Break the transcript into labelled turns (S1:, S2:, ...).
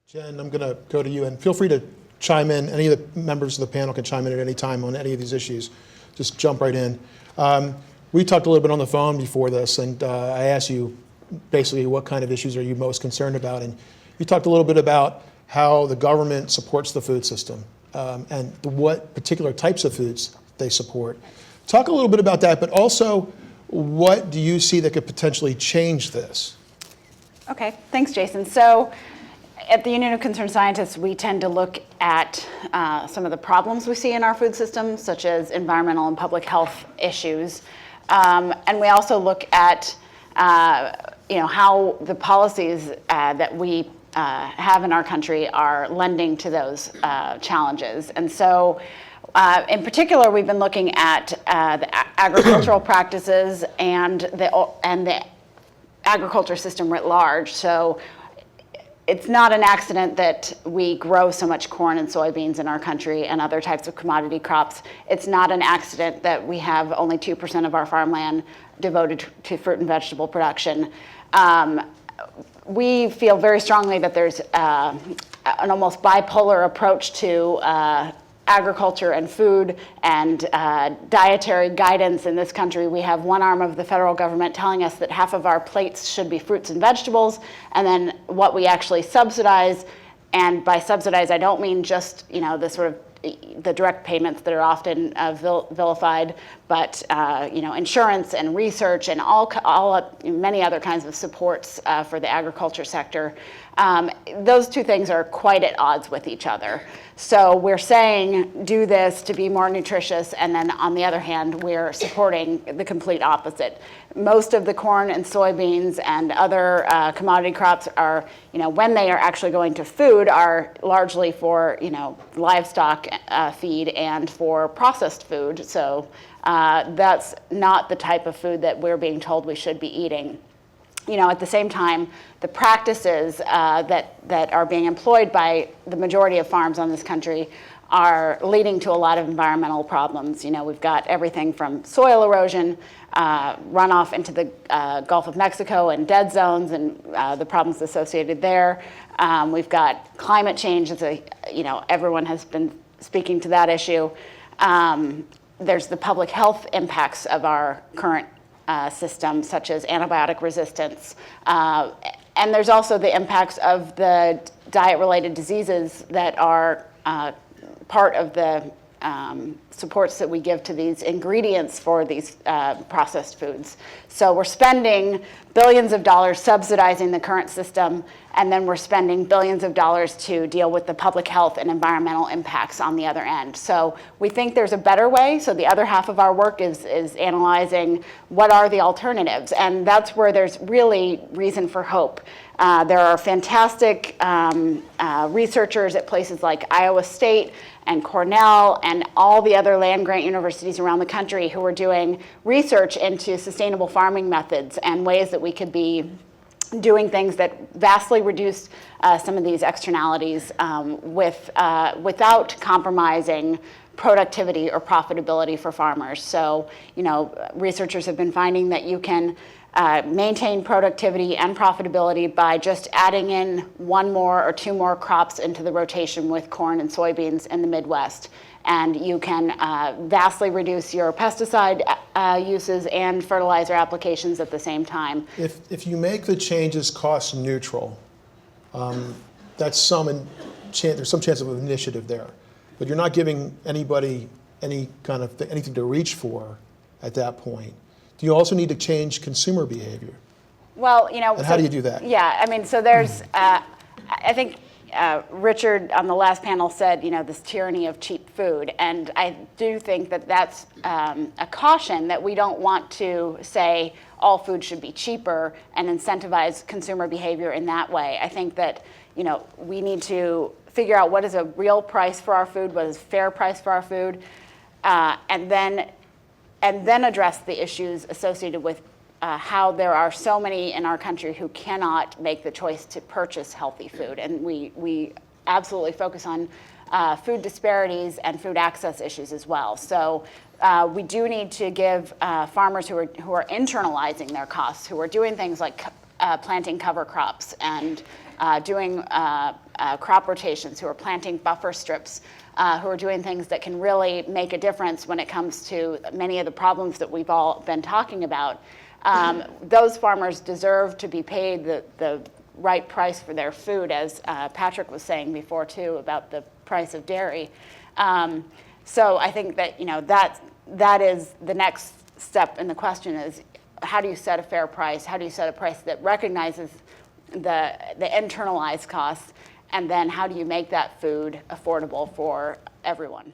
S1: Jen, I'm going to go to you, and feel free to chime in. Any of the members of the panel can chime in at any time on any of these issues. Just jump right in. We talked a little bit on the phone before this, and I asked you basically what kind of issues are you most concerned about, and you talked a little bit about how the government supports the food system and what particular types of foods they support. Talk a little bit about that, but also what do you see that could potentially change this?
S2: Okay, thanks, Jason. So at the Union of Concerned Scientists, we tend to look at some of the problems we see in our food system, such as environmental and public health issues. And we also look at how the policies that we have in our country are lending to those challenges. And so in particular, we've been looking at the agricultural practices and the agriculture system writ large. So it's not an accident that we grow so much corn and soybeans in our country and other types of commodity crops. It's not an accident that we have only 2% of our farmland devoted to fruit and vegetable production. We feel very strongly that there's an almost bipolar approach to agriculture and food and dietary guidance in this country. We have one arm of the federal government telling us that half of our plates should be fruits and vegetables, and then what we actually subsidize, and by subsidize I don't mean just the sort of the direct payments that are often vilified, but insurance and research and many other kinds of supports for the agriculture sector. Those two things are quite at odds with each other. So we're saying do this to be more nutritious, and then on the other hand, we're supporting the complete opposite. Most of the corn and soybeans and other commodity crops are, when they are actually going to food, are largely for, livestock feed and for processed food. So that's not the type of food that we're being told we should be eating. At the same time, the practices that are being employed by the majority of farms on this country are leading to a lot of environmental problems. We've got everything from soil erosion, runoff into the Gulf of Mexico and dead zones and the problems associated there. We've got climate change, everyone has been speaking to that issue. There's the public health impacts of our current system, such as antibiotic resistance. And there's also the impacts of the diet-related diseases that are part of the supports that we give to these ingredients for these processed foods. So we're spending billions of dollars subsidizing the current system, and then we're spending billions of dollars to deal with the public health and environmental impacts on the other end. So we think there's a better way. So the other half of our work is analyzing what are the alternatives, and that's where there's really reason for hope. There are fantastic researchers at places like Iowa State and Cornell and all the other land-grant universities around the country who are doing research into sustainable farming methods and ways that we could be doing things that vastly reduce some of these externalities without compromising productivity or profitability for farmers. So, researchers have been finding that you can maintain productivity and profitability by just adding in one more or two more crops into the rotation with corn and soybeans in the Midwest. And you can vastly reduce your pesticide uses and fertilizer applications at the same time.
S1: If you make the changes cost neutral, there's some chance of initiative there. But you're not giving anybody anything to reach for at that point. Do you also need to change consumer behavior?
S2: Well,
S1: and how do you do that?
S2: Yeah, so there's, I think Richard on the last panel said, this tyranny of cheap food. And I do think that that's a caution, that we don't want to say all food should be cheaper and incentivize consumer behavior in that way. I think that, we need to figure out what is a real price for our food, what is a fair price for our food, and then address the issues associated with how there are so many in our country who cannot make the choice to purchase healthy food. And we absolutely focus on food disparities and food access issues as well. So we do need to give farmers who are internalizing their costs, who are doing things like planting cover crops and doing crop rotations, who are planting buffer strips, who are doing things that can really make a difference when it comes to many of the problems that we've all been talking about. Those farmers deserve to be paid the right price for their food, as Patrick was saying before too about the price of dairy. So I think that that is the next step in the question is, how do you set a fair price? How do you set a price that recognizes the internalized costs? And then how do you make that food affordable for everyone?